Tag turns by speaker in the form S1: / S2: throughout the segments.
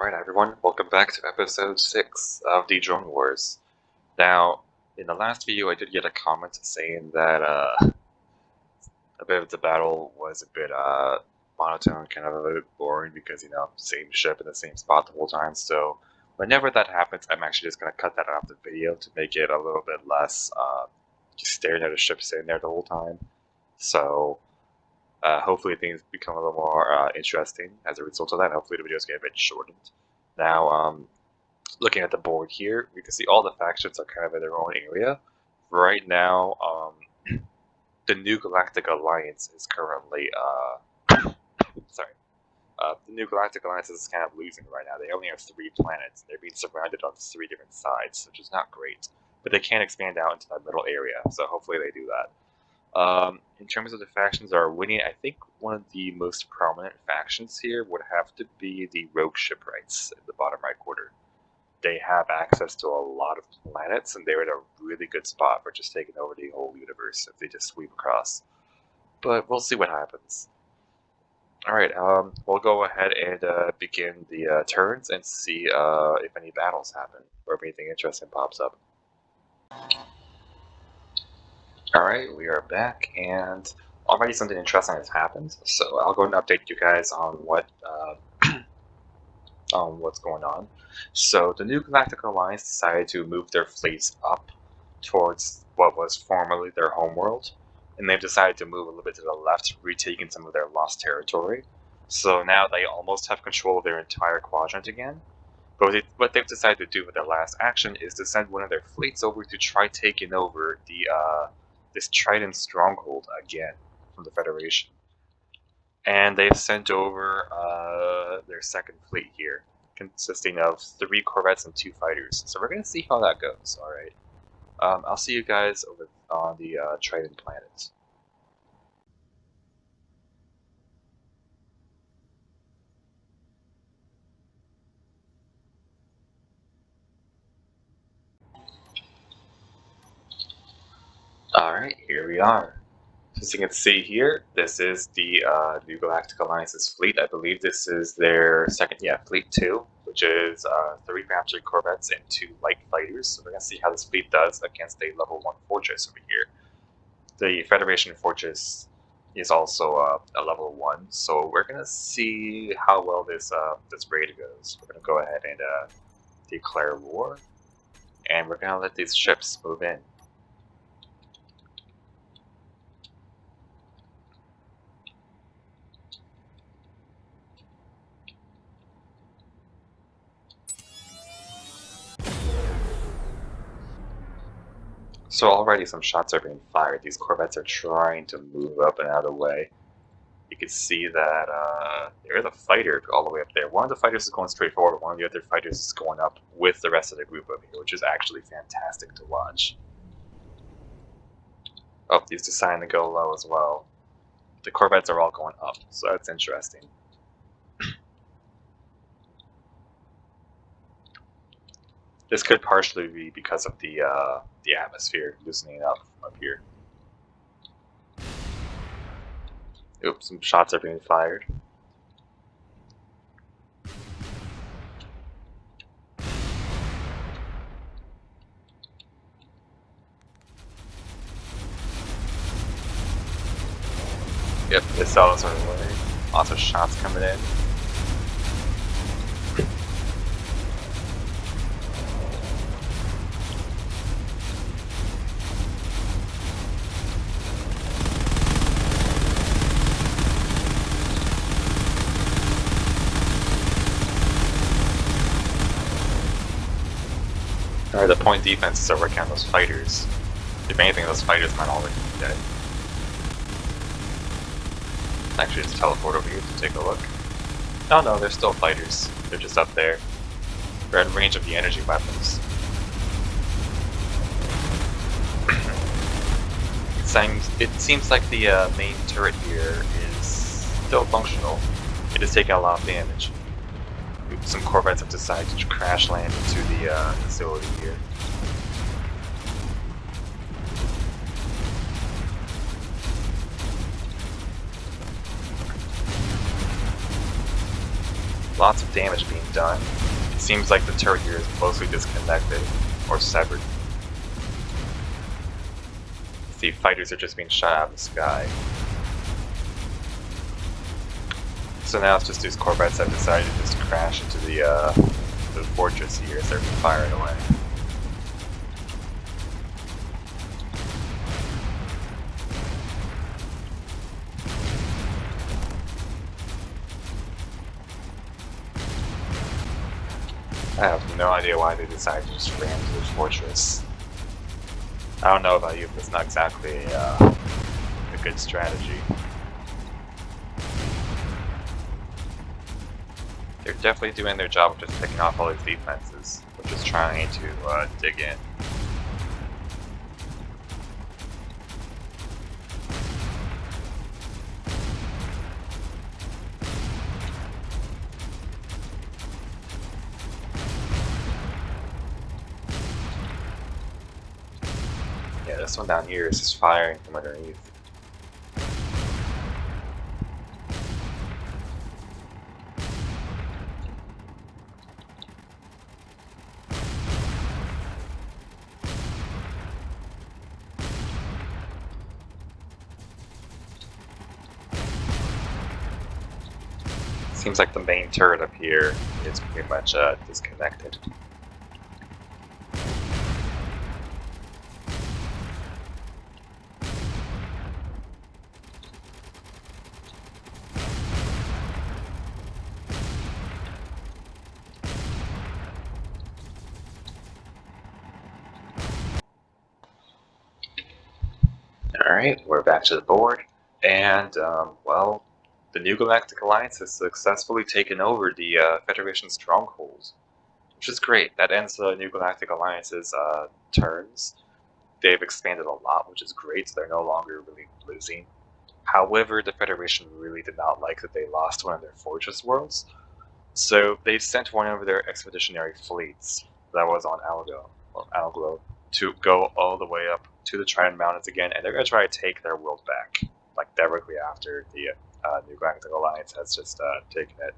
S1: Alright everyone, welcome back to episode 6 of the Drone Wars. Now, in the last video I did get a comment saying that a bit of the battle was a bit monotone, kind of a bit boring because, same ship in the same spot the whole time. So whenever that happens, I'm actually just going to cut that out of the video to make it a little bit less just staring at a ship sitting there the whole time. So hopefully things become a little more interesting as a result of that. Hopefully the videos get a bit shortened. Now, looking at the board here, we can see all the factions are kind of in their own area. Right now, the new Galactic Alliance is currently, the new Galactic Alliance is kind of losing right now. They only have 3 planets. They're being surrounded on 3 different sides, which is not great. But they can expand out into that middle area, so hopefully they do that. In terms of the factions that are winning, I think one of the most prominent factions here would have to be the Rogue Shipwrights in the bottom right quarter. They have access to a lot of planets, and they're in a really good spot for just taking over the whole universe if they just sweep across. But we'll see what happens. Alright, we'll go ahead and begin the turns and see if any battles happen, or if anything interesting pops up. Alright, we are back, and already something interesting has happened, so I'll go and update you guys on what on what's going on. So the new Galactic Alliance decided to move their fleets up towards what was formerly their homeworld, and they've decided to move a little bit to the left, retaking some of their lost territory. So now they almost have control of their entire quadrant again. But what they've decided to do with their last action is to send one of their fleets over to try taking over the this Triton stronghold again from the Federation. And they've sent over their second fleet here, consisting of 3 corvettes and 2 fighters. So we're going to see how that goes, alright? I'll see you guys over on the Triton planet. Alright, here we are. As you can see here, this is the new Galactic Alliance's fleet. I believe this is their fleet 2, which is 3 captured corvettes and 2 light fighters. So we're going to see how this fleet does against a level 1 fortress over here. The Federation fortress is also a level 1, so we're going to see how well this raid goes. We're going to go ahead and declare war, and we're going to let these ships move in. So already some shots are being fired. These corvettes are trying to move up and out of the way. You can see that there is a fighter all the way up there. One of the fighters is going straight forward, one of the other fighters is going up with the rest of the group over here, which is actually fantastic to watch. Oh, he's deciding to go low as well. The corvettes are all going up, so that's interesting. This could partially be because of the atmosphere loosening up here. Oops, some shots are being fired. Yep, they saw us right away. Lots of shots coming in. Alright, the point defenses are working on those fighters. If anything, those fighters might already be dead. Actually, just teleport over here to take a look. No, they're still fighters. They're just up there. They're at range of the energy weapons. It seems like the main turret here is still functional. It is taking a lot of damage. Some corvettes have decided to crash land into the facility here. lots of damage being done. It seems like the turret here is mostly disconnected or severed. See, fighters are just being shot out of the sky. So now it's just these corvettes have decided to just crash into the fortress here as they're firing away. I have no idea why they decided to just ram into the fortress. I don't know about you, but it's not exactly a good strategy. They're definitely doing their job of just picking off all these defenses, or just trying to dig in. Yeah, this one down here is just firing from underneath. Seems like the main turret up here is pretty much disconnected. Alright, we're back to the board, and, well, the new Galactic Alliance has successfully taken over the Federation strongholds, which is great. That ends the new Galactic Alliance's turns. They've expanded a lot, which is great, so they're no longer really losing. However, the Federation really did not like that they lost one of their fortress worlds, so they sent one of their expeditionary fleets that was on Alglo, to go all the way up to the Triton Mountains again, and they're going to try to take their world back, like directly after the New Galactic Alliance has just taken it.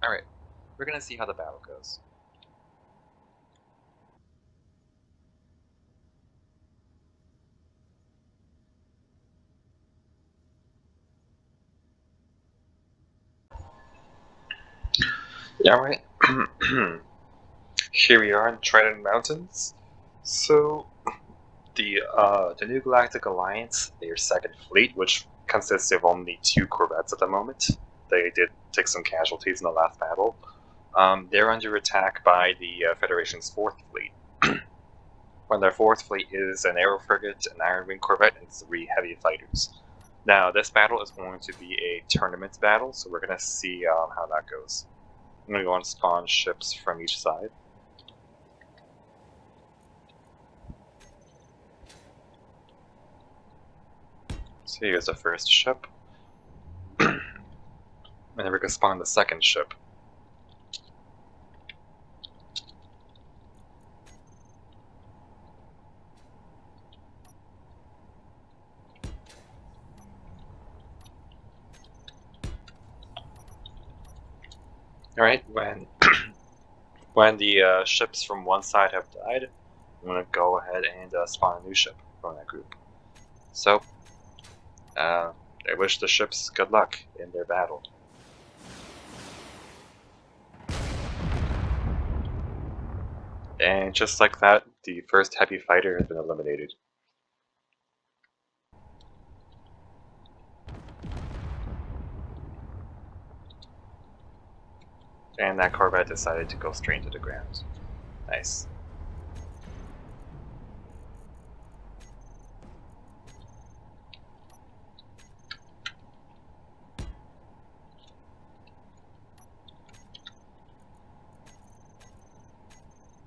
S1: Alright, we're going to see how the battle goes. Alright, here we are in Triton Mountains. So, the New Galactic Alliance, their second fleet, which consists of only 2 corvettes at the moment. They did take some casualties in the last battle. They're under attack by the Federation's 4th fleet. When their 4th fleet is an aero frigate, an Iron Wing corvette, and 3 heavy fighters. Now, this battle is going to be a tournament battle, so we're going to see how that goes. I'm going to go and spawn ships from each side. So here's the first ship. And then we're going to spawn the second ship. Alright, when the ships from one side have died, I'm going to go ahead and spawn a new ship from that group. So, I wish the ships good luck in their battle. And just like that, the first heavy fighter has been eliminated. And that corvette decided to go straight to the ground. Nice.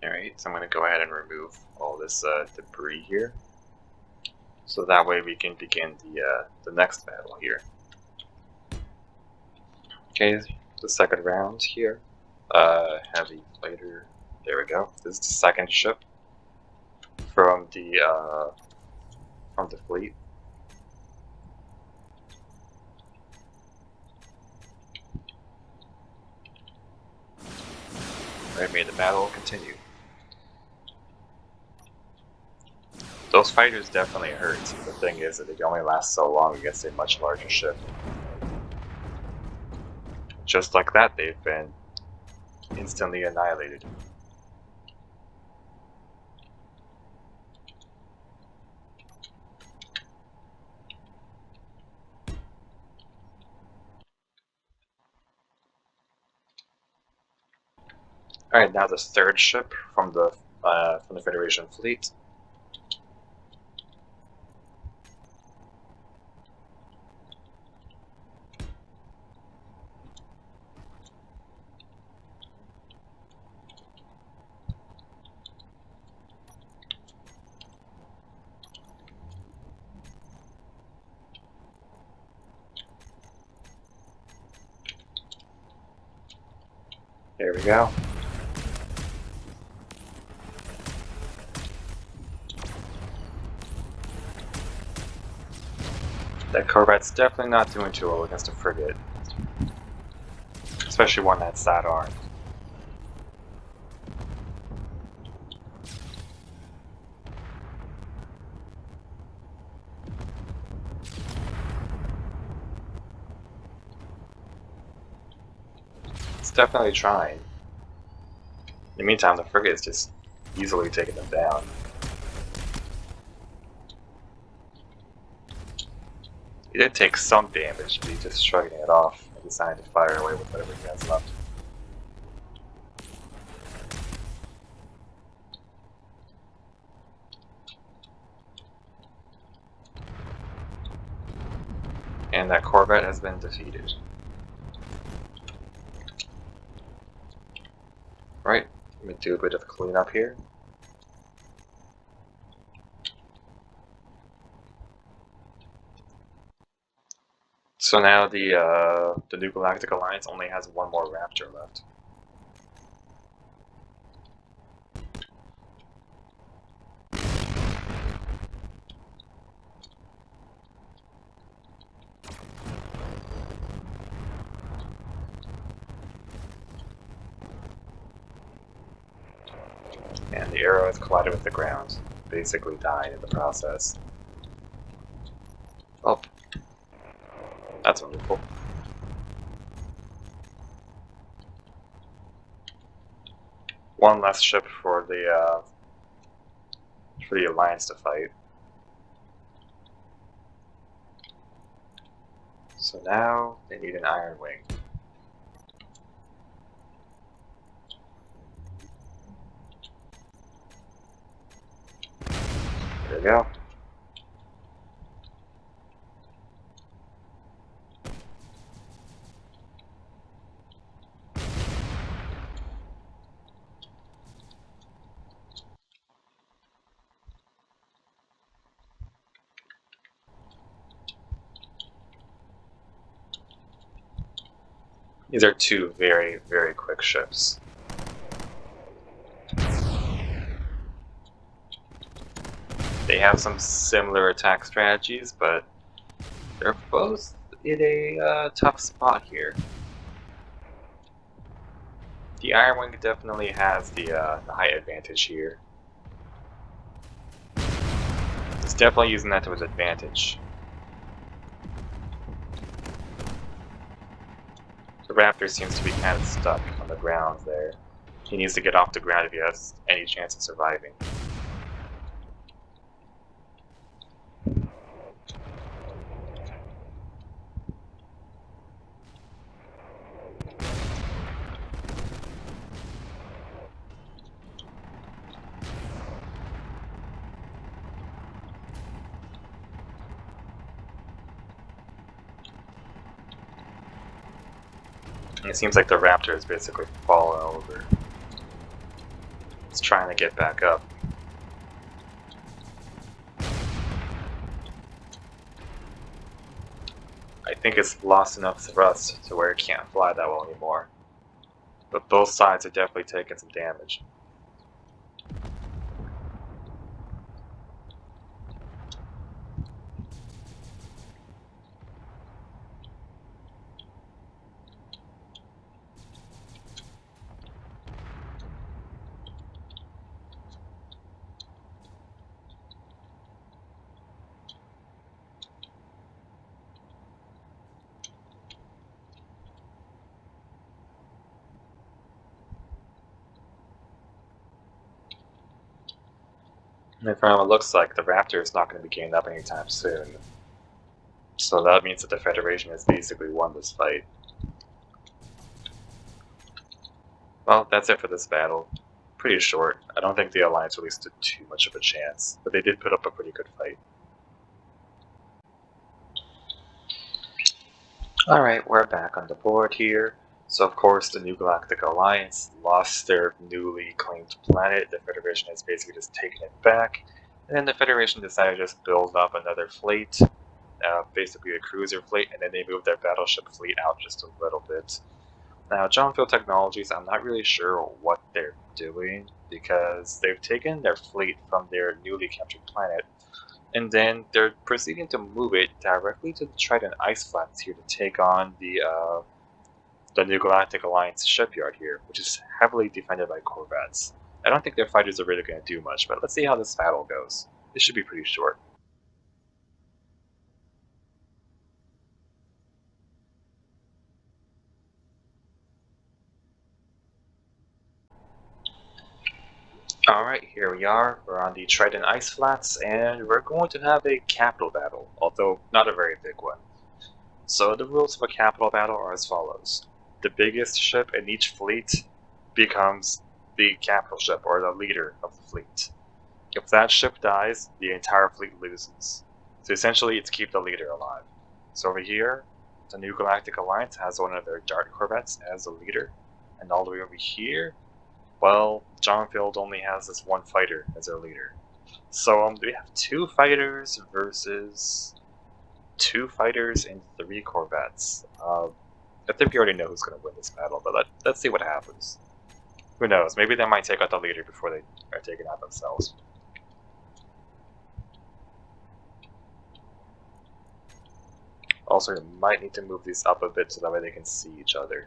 S1: Alright, so I'm going to go ahead and remove all this debris here. So that way we can begin the next battle here. Okay, the second round here. Heavy fighter. There we go. This is the second ship from the fleet. Alright, may the battle continue. Those fighters definitely hurt. The thing is that they can only last so long against a much larger ship. Just like that, they've been instantly annihilated. Alright, now the third ship from the Federation fleet. There we go. That corvette's definitely not doing too well against a frigate. Especially one that's that armed. It's definitely trying. In the meantime, the frigate is just easily taking them down. He did take some damage, but he's just shrugging it off and deciding to fire away with whatever he has left. And that corvette has been defeated. Right, let me do a bit of cleanup here. So now the new Galactic Alliance only has one more Raptor left. And the arrow has collided with the ground, basically dying in the process. Oh. That's wonderful. One less ship for the Alliance to fight. So now they need an Iron Wing. There we go. These are two very, very quick ships. They have some similar attack strategies, but they're both in a tough spot here. The Iron Wing definitely has the height advantage here. It's definitely using that to his advantage. The Raptor seems to be kind of stuck on the ground there. He needs to get off the ground if he has any chance of surviving. And it seems like the Raptor is basically fallen over. It's trying to get back up. I think it's lost enough thrust to where it can't fly that well anymore. But both sides are definitely taking some damage. And from what it looks like, the Raptor is not going to be gained up anytime soon. So that means that the Federation has basically won this fight. Well, that's it for this battle. Pretty short. I don't think the Alliance really stood too much of a chance, but they did put up a pretty good fight. Alright, we're back on the board here. So of course the New Galactic Alliance lost their newly claimed planet. The Federation has basically just taken it back. And then the Federation decided to just build up another fleet, basically a cruiser fleet, and then they moved their battleship fleet out just a little bit. Now, Johnfield Technologies, I'm not really sure what they're doing, because they've taken their fleet from their newly captured planet, and then they're proceeding to move it directly to the Triton ice flats here to take on the New Galactic Alliance shipyard here, which is heavily defended by corvettes. I don't think their fighters are really going to do much, but let's see how this battle goes. This should be pretty short. Alright, here we are. We're on the Triton ice flats, and we're going to have a capital battle, although not a very big one. So the rules of a capital battle are as follows. The biggest ship in each fleet becomes the capital ship, or the leader of the fleet. If that ship dies, the entire fleet loses. So essentially, it's keep the leader alive. So over here, the New Galactic Alliance has one of their Dart corvettes as the leader, and all the way over here, well, Johnfield only has this one fighter as their leader. So we have 2 fighters versus 2 fighters and 3 corvettes. I think we already know who's going to win this battle, but let's see what happens. Who knows? Maybe they might take out the leader before they are taken out themselves. Also, you might need to move these up a bit so that way they can see each other.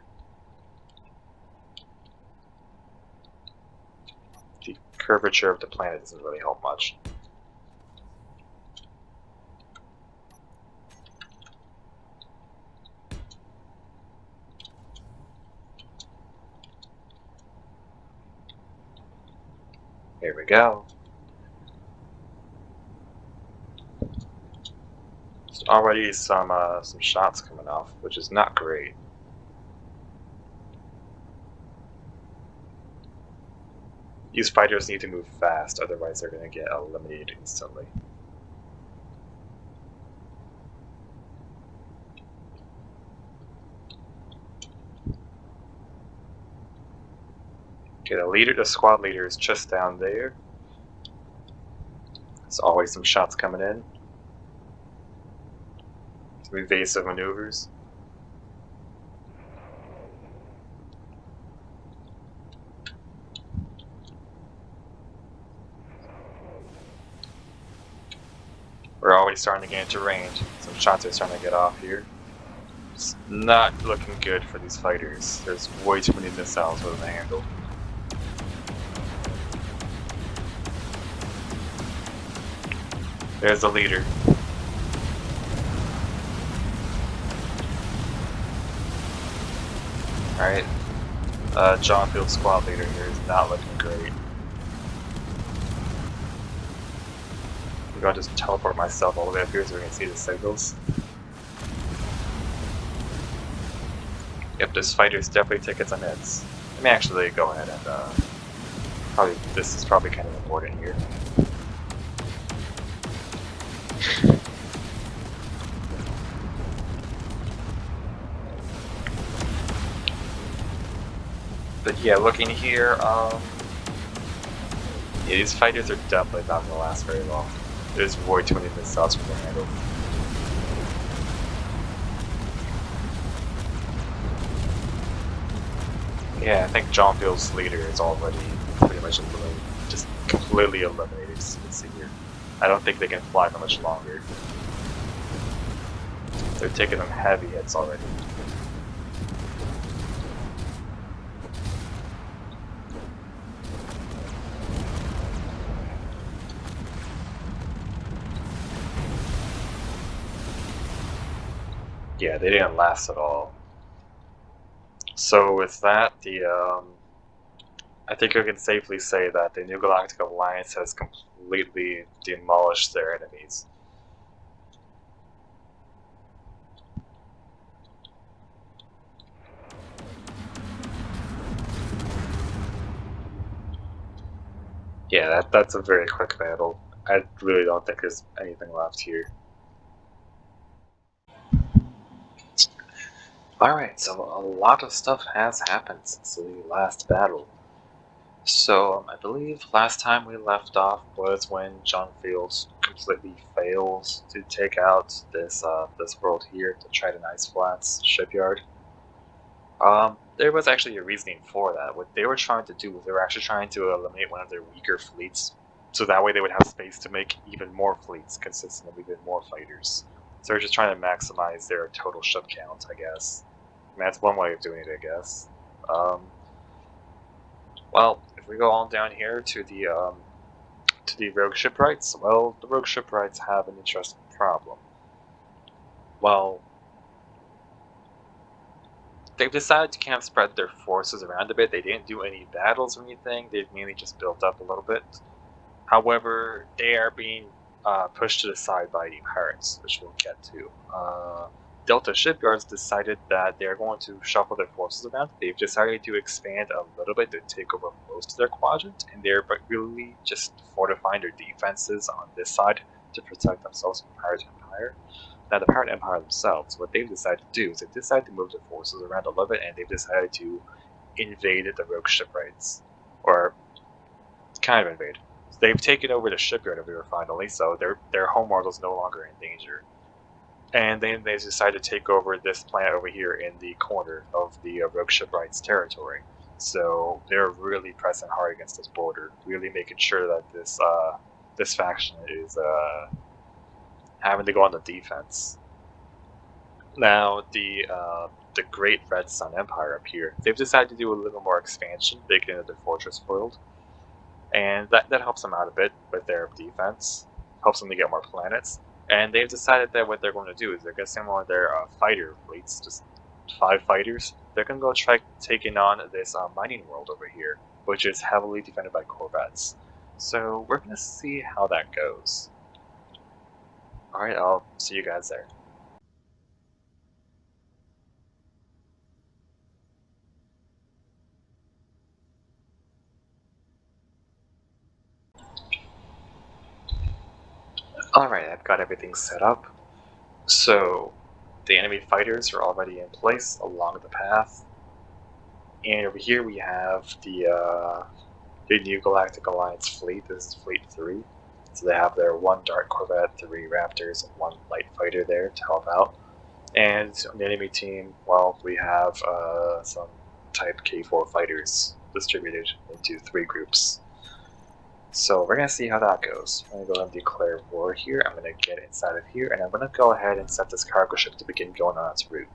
S1: The curvature of the planet doesn't really help much. Here we go. There's already some shots coming off, which is not great. These fighters need to move fast, otherwise they're going to get eliminated instantly. Okay, the squad leader is just down there. There's always some shots coming in. Some evasive maneuvers. We're already starting to get into range. Some shots are starting to get off here. It's not looking good for these fighters. There's way too many missiles for them to handle. There's the leader. Alright. Johnfield squad leader here is not looking great. I'm going to just teleport myself all the way up here so we can see the signals. Yep, this fighter's definitely taking some hits. Let me actually go ahead and this is probably kind of important here. But yeah, looking here, yeah, these fighters are definitely not going to last very long. There's way too many missiles for them to handle. Yeah, I think Johnfield's leader is already pretty much eliminated, just completely eliminated, as you can see here. I don't think they can fly for much longer. They're taking them heavy hits already. Yeah, they didn't last at all. So with that, the I think we can safely say that the New Galactic Alliance has completely demolished their enemies. Yeah, that's a very quick battle. I really don't think there's anything left here. Alright, so a lot of stuff has happened since the last battle. So, I believe last time we left off was when John Fields completely fails to take out this world here, the Triton Ice Flats shipyard. There was actually a reasoning for that. What they were trying to do was they were actually trying to eliminate one of their weaker fleets, so that way they would have space to make even more fleets consisting of even more fighters. So they're just trying to maximize their total ship count, I guess. I mean, that's one way of doing it, I guess. Well, if we go on down here to the rogue shipwrights, well, the rogue shipwrights have an interesting problem. Well, they've decided to kind of spread their forces around a bit. They didn't do any battles or anything. They've mainly just built up a little bit. However, they are being pushed to the side by the pirates, which we'll get to. Delta Shipyards decided that they're going to shuffle their forces around. They've decided to expand a little bit to take over most of their quadrant, and they're really just fortifying their defenses on this side to protect themselves from the Pirate Empire. Now, the Pirate Empire themselves, what they've decided to do is they've decided to move their forces around a little bit, and they've decided to invade the rogue shipwrights, or kind of invade. They've taken over the shipyard over here finally, so their homeworld is no longer in danger. And then they decided to take over this planet over here in the corner of the rogue shipwrights territory. So they're really pressing hard against this border, really making sure that this faction is having to go on the defense. Now the Great Red Sun Empire up here, they've decided to do a little more expansion, big into their fortress world, and that helps them out a bit with their defense, helps them to get more planets. And they've decided that what they're going to do is they're going to send one of their fighter fleets, just 5 fighters. They're going to go try taking on this mining world over here, which is heavily defended by corvettes. So we're going to see how that goes. Alright, I'll see you guys there. Alright, I've got everything set up. So the enemy fighters are already in place along the path. And over here we have the New Galactic Alliance fleet. This is Fleet 3. So they have their 1 Dark Corvette, 3 Raptors, and 1 Light Fighter there to help out. And on the enemy team, well, we have some Type K4 fighters distributed into 3 groups. So we're going to see how that goes. I'm going to go ahead and declare war here. I'm going to get inside of here, and I'm going to go ahead and set this cargo ship to begin going on its route.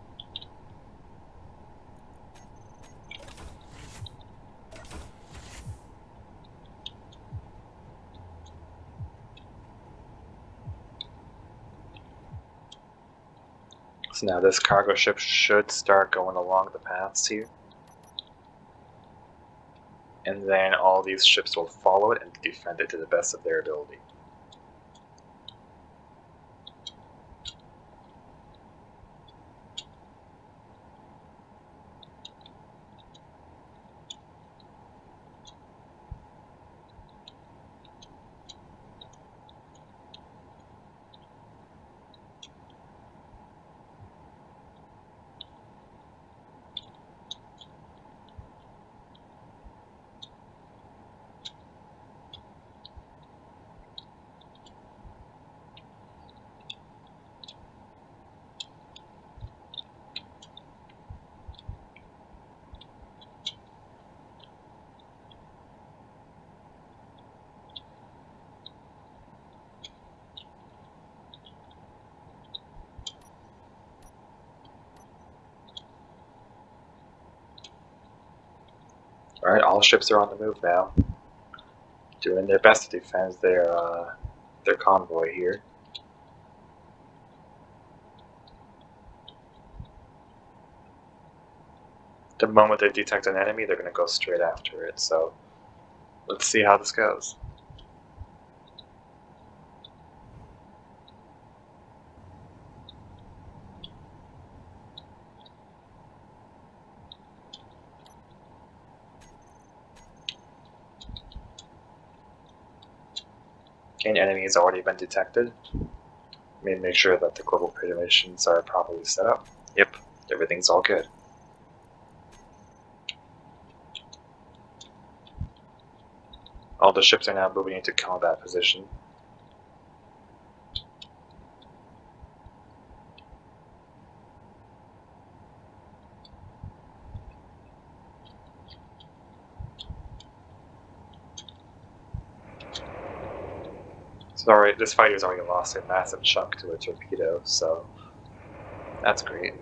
S1: So now this cargo ship should start going along the paths here. And then all these ships will follow it and defend it to the best of their ability. Alright, all ships are on the move now, doing their best to defend their convoy here. The moment they detect an enemy, they're going to go straight after it, so let's see how this goes. An enemy has already been detected. Make sure that the global permissions are properly set up. Yep, everything's all good. All the ships are now moving into combat position. Sorry, this fighter's already lost a massive chunk to a torpedo, so that's great.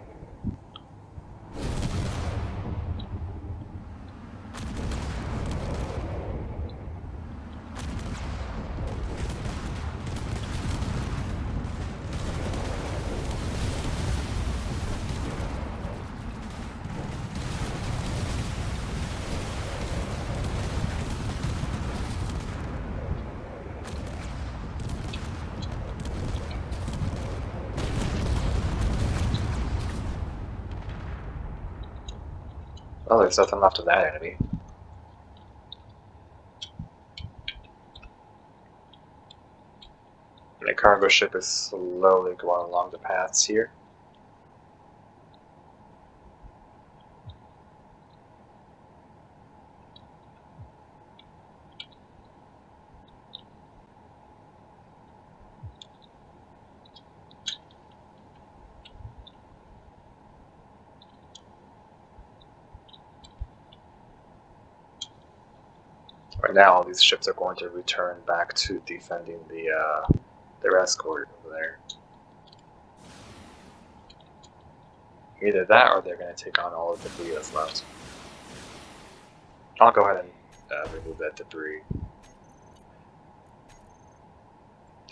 S1: Well, there's nothing left of that enemy. The cargo ship is slowly going along the paths here. Right now, all these ships are going to return back to defending their escort over there. Either that, or they're going to take on all of the debris that's left. I'll go ahead and remove that debris.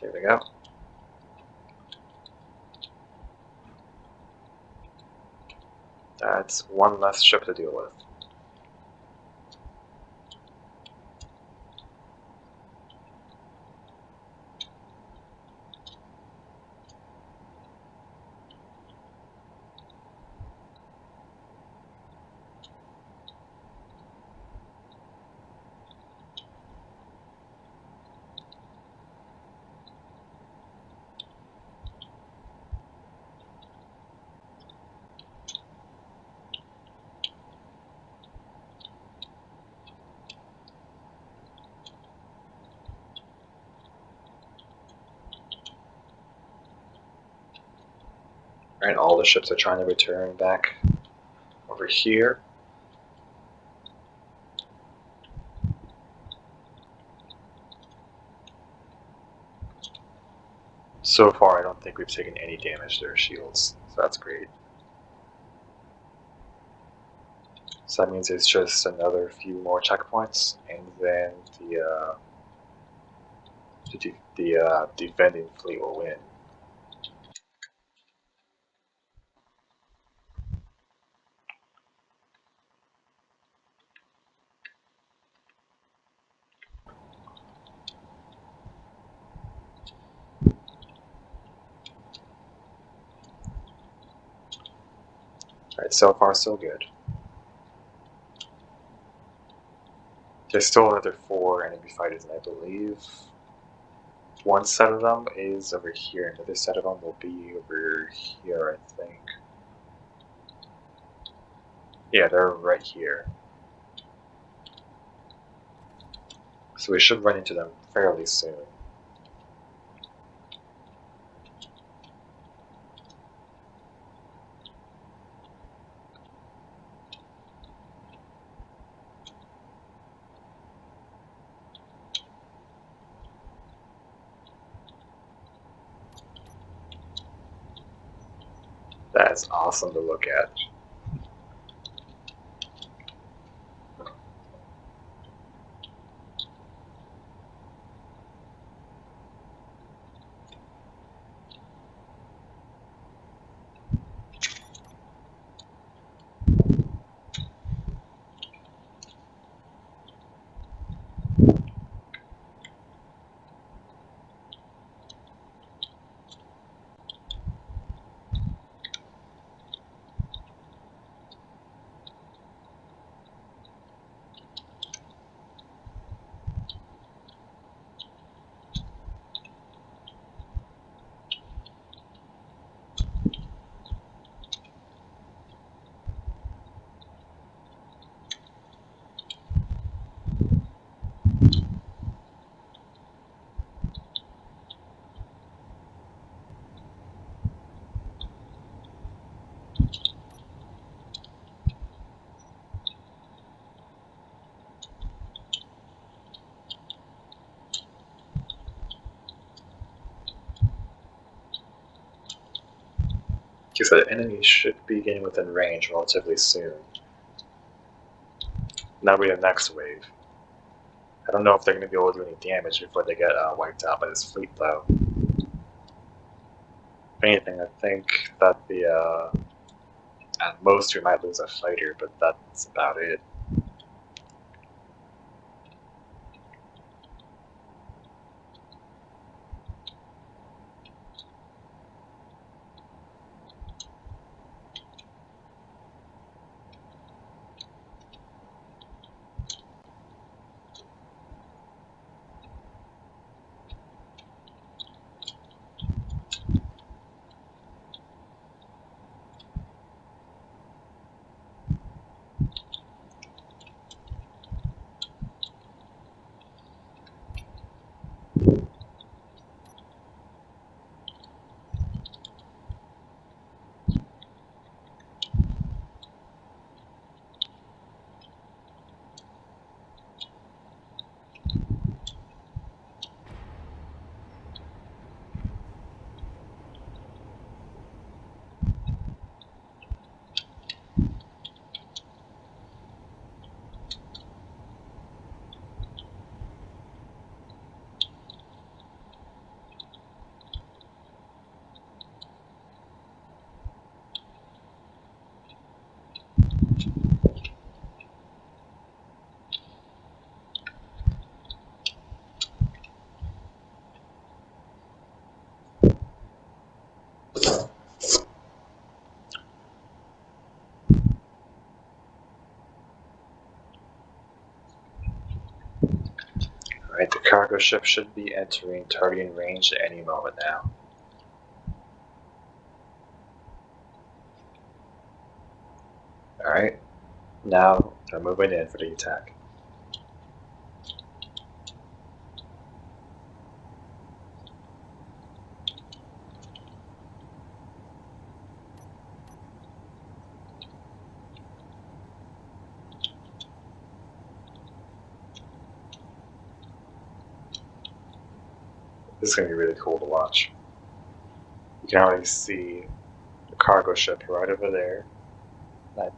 S1: There we go. That's one less ship to deal with. Right, all the ships are trying to return back over here. So far, I don't think we've taken any damage to their shields, so that's great. So that means it's just another few more checkpoints, and then the defending fleet will win. Alright, so far so good. There's still another 4 enemy fighters, and I believe one set of them is over here, another set of them will be over here, I think. Yeah, they're right here. So we should run into them fairly soon. That's awesome to look at. So the enemy should be getting within range relatively soon. That'll be the next wave. I don't know if they're going to be able to do any damage before they get wiped out by this fleet, though. If anything, I think that at most we might lose a fighter, but that's about it. Alright, the cargo ship should be entering targeting range at any moment now. Alright, now they're moving in for the attack. This is going to be really cool to watch. You can already see the cargo ship right over there. I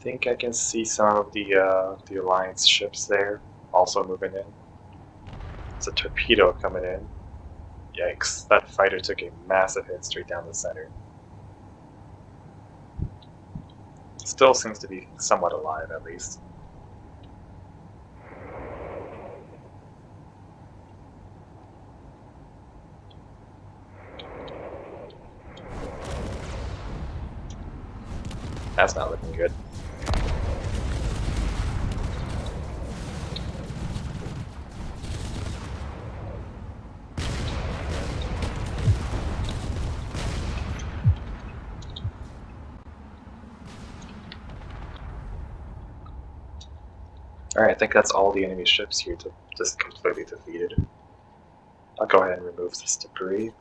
S1: think I can see some of the Alliance ships there also moving in. There's a torpedo coming in. Yikes, that fighter took a massive hit straight down the center. Still seems to be somewhat alive, at least. That's not looking good. Alright, I think that's all the enemy ships here just completely defeated. I'll go ahead and remove this debris.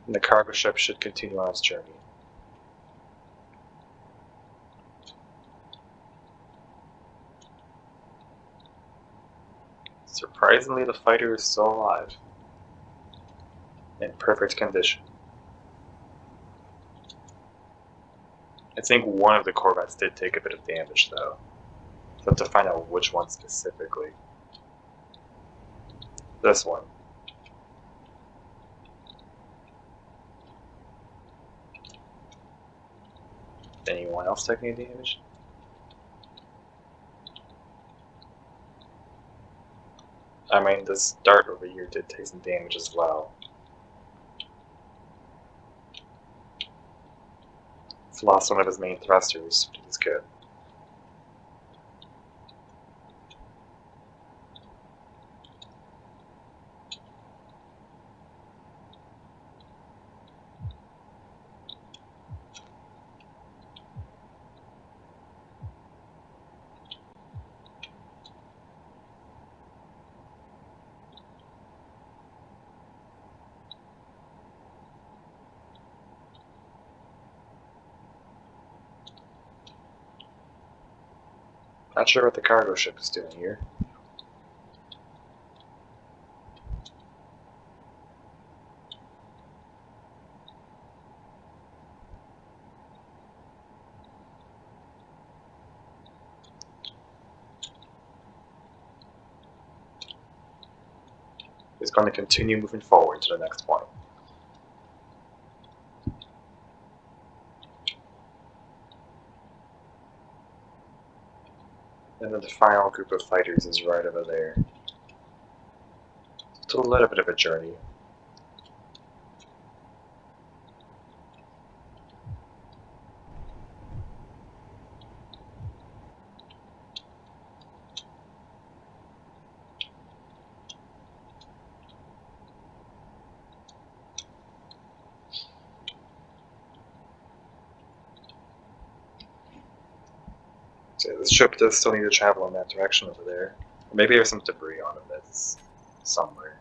S1: And the cargo ship should continue on its journey. Surprisingly, the fighter is still alive. In perfect condition. I think one of the corvettes did take a bit of damage, though. So I have to find out which one specifically. This one. Anyone else taking any damage? I mean, this dart over here did take some damage as well. He's lost one of his main thrusters, which is good. Not sure what the cargo ship is doing here. is going to continue moving forward to the next point. And then the final group of fighters is right over there. It's a little bit of a journey. So the ship does still need to travel in that direction over there. Maybe there's some debris on it that's somewhere.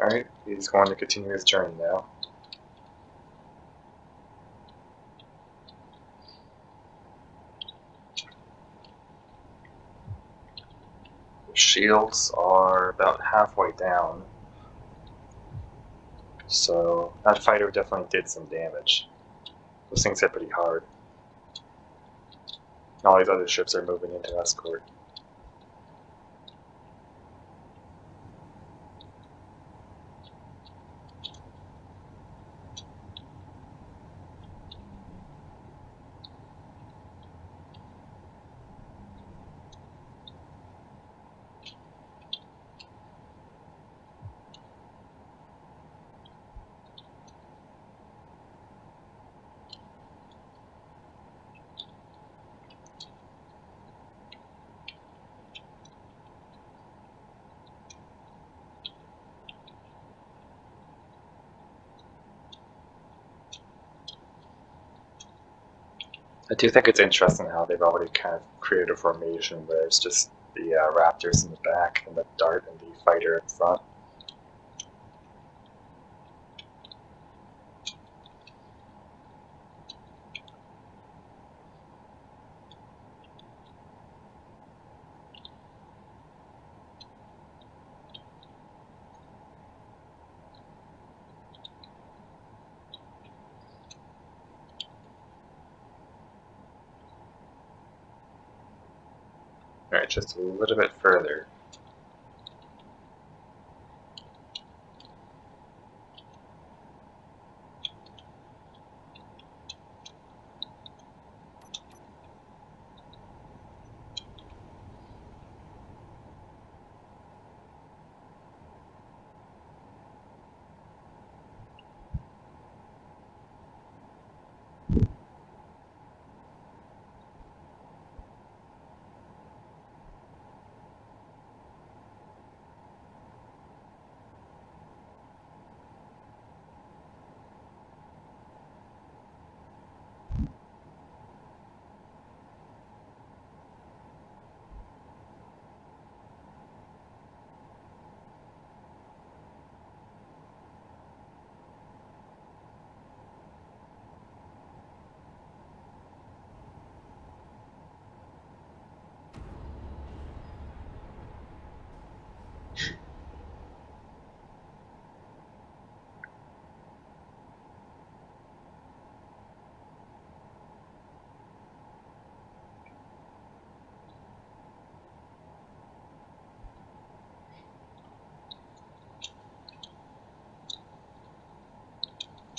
S1: Alright, he's going to continue his journey now. The shields are about halfway down. So that fighter definitely did some damage. Those things hit pretty hard. All these other ships are moving into escort. I do think it's interesting how they've already kind of created a formation where it's just the raptors in the back and the dart and the fighter in front. Alright, just a little bit further.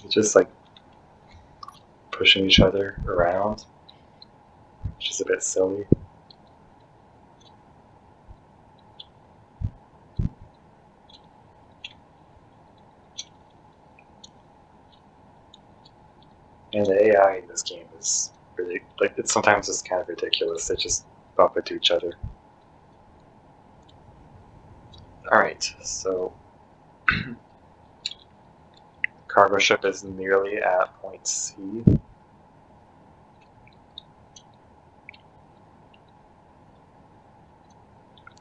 S1: It's just like pushing each other around, which is a bit silly. And the AI in this game is really, like, it's sometimes just kind of ridiculous. They just bump into each other. Alright, so cargo ship is nearly at point C.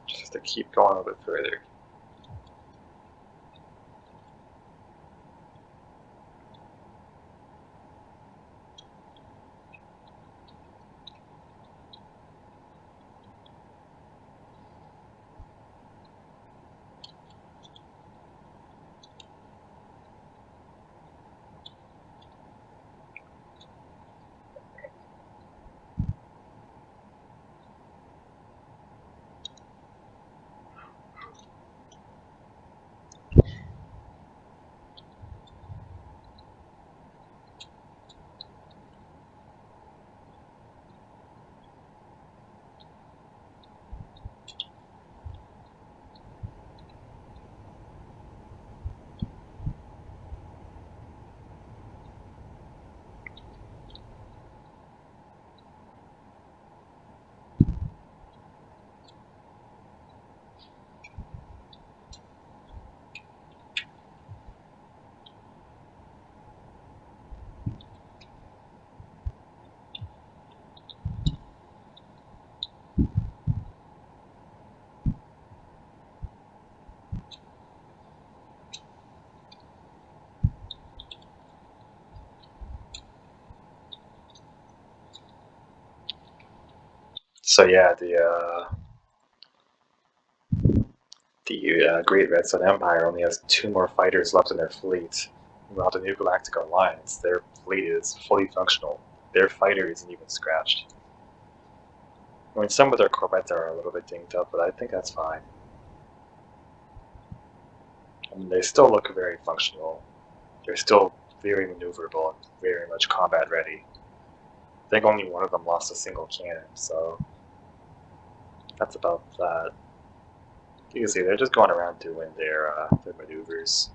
S1: Just to keep going a bit further. So yeah, the Great Red Sun Empire only has 2 more fighters left in their fleet, while the new Galactic Alliance, their fleet is fully functional. Their fighter isn't even scratched. I mean, some of their corvettes are a little bit dinged up, but I think that's fine. I mean, they still look very functional. They're still very maneuverable and very much combat ready. I think only one of them lost a single cannon, so that's about that. You can see they're just going around doing their maneuvers.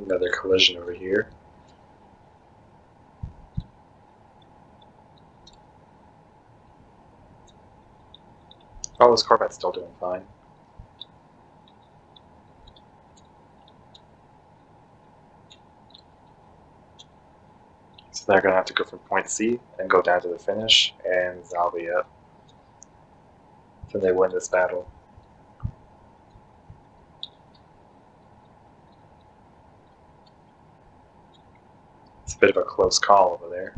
S1: Another collision over here. Oh, this corvette's still doing fine. So they're going to have to go from point C and go down to the finish, and that'll be it. Then they win this battle. It's a bit of a close call over there.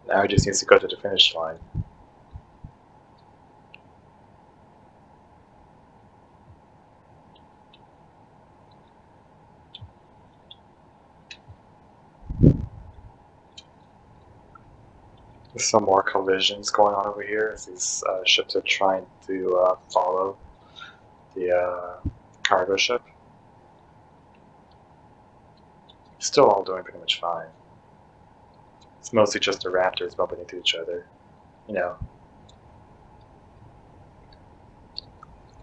S1: Now he just needs to go to the finish line. There's some more collisions going on over here as these ships are trying to follow the cargo ship. Still all doing pretty much fine. It's mostly just the Raptors bumping into each other. You know.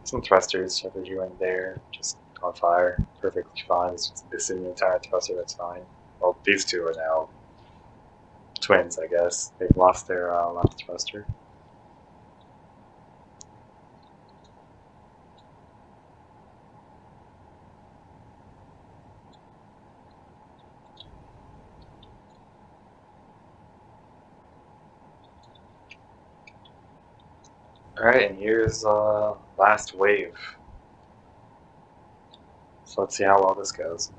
S1: Some thrusters over here and there, just on fire, perfectly fine. It's missing the entire thruster, that's fine. Well, these two are now twins, I guess. They've lost their left thruster. Alright, and here's last wave. So let's see how well this goes.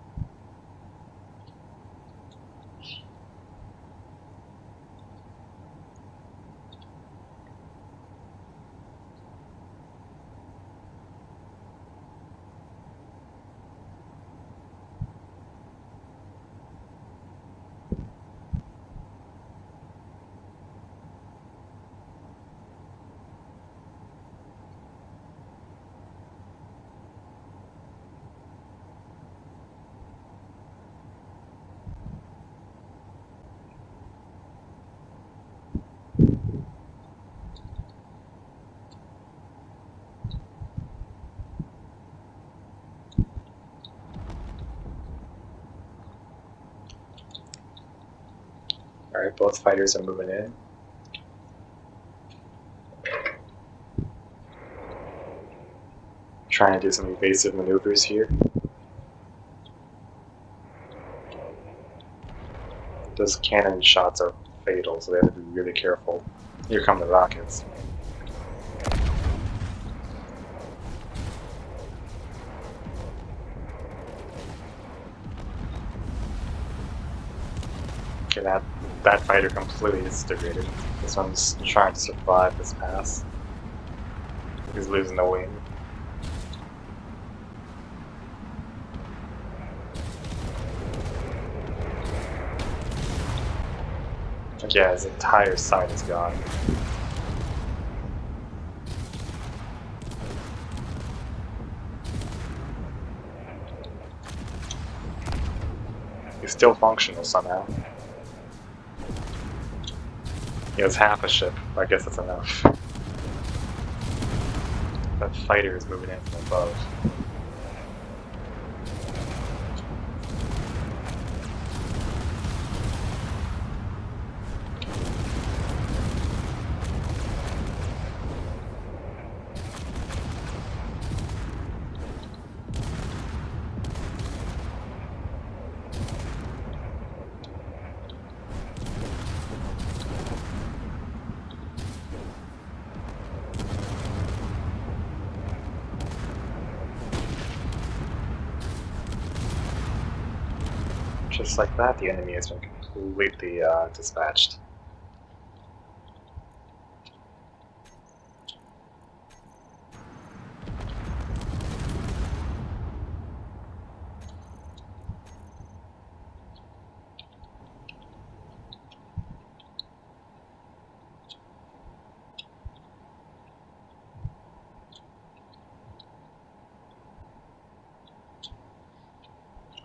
S1: Alright, both fighters are moving in. Trying to do some evasive maneuvers here. Those cannon shots are fatal, so they have to be really careful. Here come the rockets. Okay, that fighter completely disintegrated. This one's trying to survive this pass. He's losing the wing.
S2: Like, yeah, his entire side is gone. He's still functional somehow. He has half a ship. I guess that's enough. That fighter is moving in from above. Just like that, the enemy has been completely dispatched.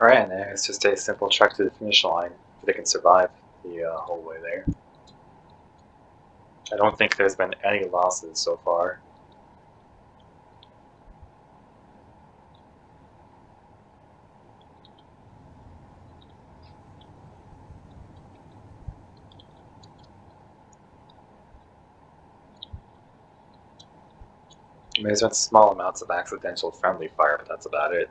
S2: Alright, and it's just a simple trek to the finish line if they can survive the whole way there. I don't think there's been any losses so far. I mean, there's been small amounts of accidental friendly fire, but that's about it.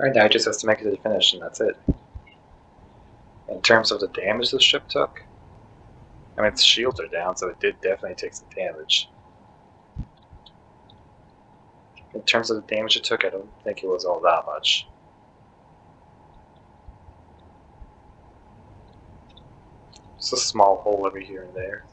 S2: Right now, it just has to make it to the finish, and that's it. In terms of the damage the ship took, I mean, its shields are down, so it did definitely take some damage. In terms of the damage it took, I don't think it was all that much. Just a small hole over here and there.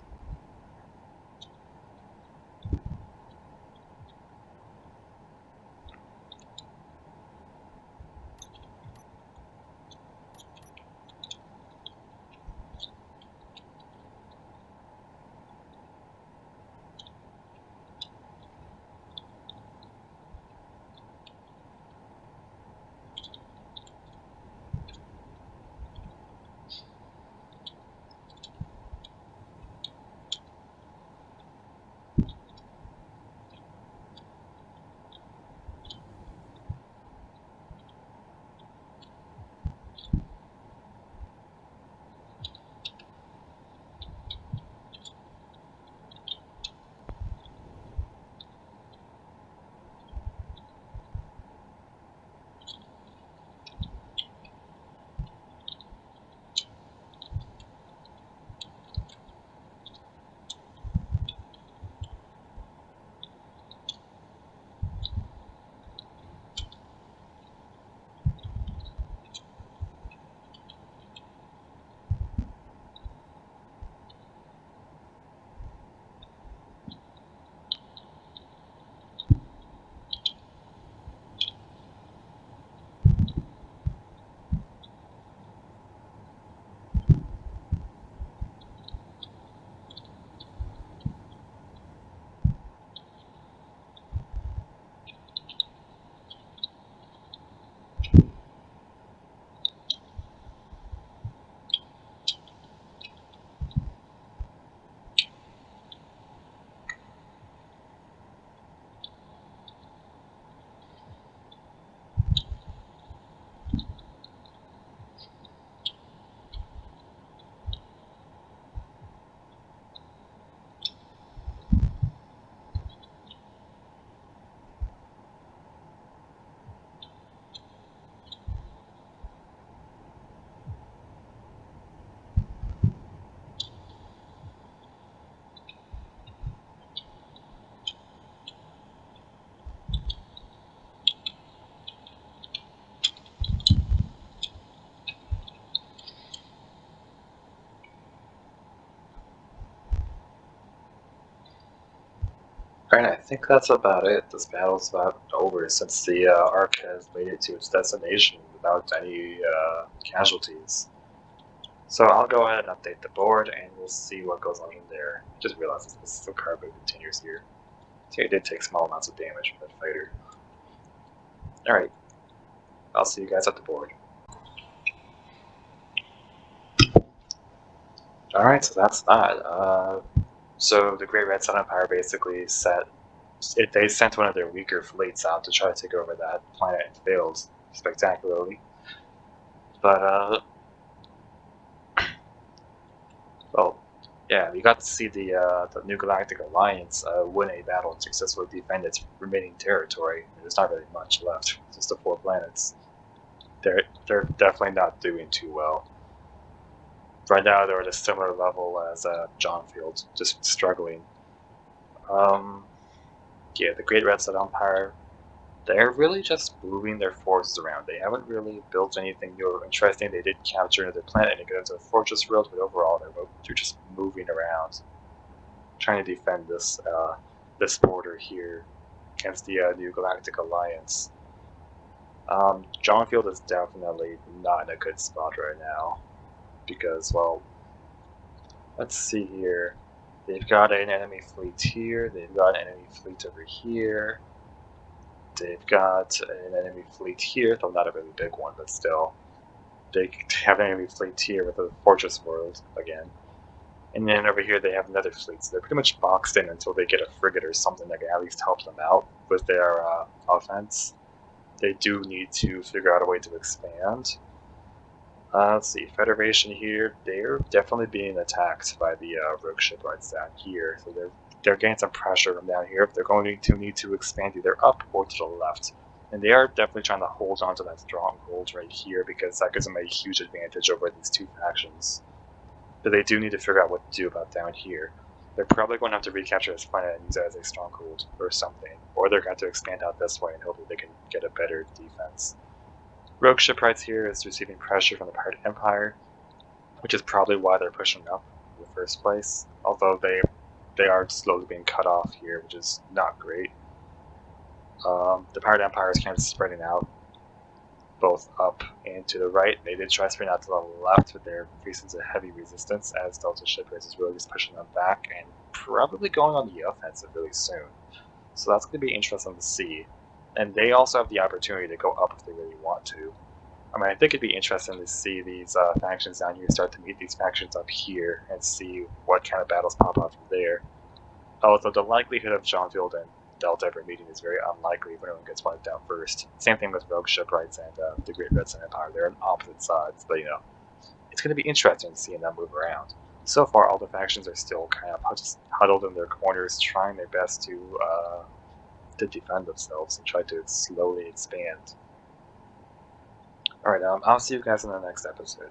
S2: Alright, I think that's about it. This battle's about over since the Ark has made it to its destination without any casualties. So I'll go ahead and update the board and we'll see what goes on in there. Just realized this is some carbon containers here. So it did take small amounts of damage from that fighter. Alright, I'll see you guys at the board. Alright, so that's that. So the Great Red Sun Empire basically they sent one of their weaker fleets out to try to take over that planet and failed spectacularly. But well, yeah, we got to see the new Galactic Alliance win a battle and successfully defend its remaining territory. There's not really much left, just the 4 planets. They're definitely not doing too well. Right now, they're at a similar level as Johnfield, just struggling. Yeah, the Great Red Sun Empire, they're really just moving their forces around. They haven't really built anything new or interesting. They did capture another planet and get into a fortress world, but overall they're just moving around, trying to defend this border here against the new Galactic Alliance. Johnfield is definitely not in a good spot right now because, well, let's see here. They've got an enemy fleet here. They've got an enemy fleet over here. They've got an enemy fleet here, though not a really big one, but still. They have an enemy fleet here with a fortress world again. And then over here they have another fleet, so they're pretty much boxed in until they get a frigate or something that can at least help them out with their offense. They do need to figure out a way to expand. Let's see, Federation here, they're definitely being attacked by the rogue shipwrights down here, so they're getting some pressure from down here if they're going to need to expand either up or to the left. And they are definitely trying to hold on to that stronghold right here because that gives them a huge advantage over these 2 factions. But they do need to figure out what to do about down here. They're probably going to have to recapture this planet and use it as a stronghold or something, or they're going to expand out this way and hopefully they can get a better defense. Rogue Shipwrights here is receiving pressure from the Pirate Empire, which is probably why they're pushing up in the first place, although they are slowly being cut off here, which is not great. The Pirate Empire is kind of spreading out, both up and to the right. They did try spreading out to the left, but they're facing some heavy resistance as Delta Shipwrights is really just pushing them back and probably going on the offensive really soon. So that's going to be interesting to see. And they also have the opportunity to go up if they really want to. I mean, I think it'd be interesting to see these factions down here start to meet these factions up here and see what kind of battles pop up from there. Although the likelihood of Johnfield and Delta ever meeting is very unlikely if anyone gets wiped out first. Same thing with Rogue Shipwrights and the Great Red Sun Empire. They're on opposite sides, but it's going to be interesting seeing them move around. So far, all the factions are still kind of just huddled in their corners, trying their best to defend themselves and try to slowly expand. Alright, I'll see you guys in the next episode.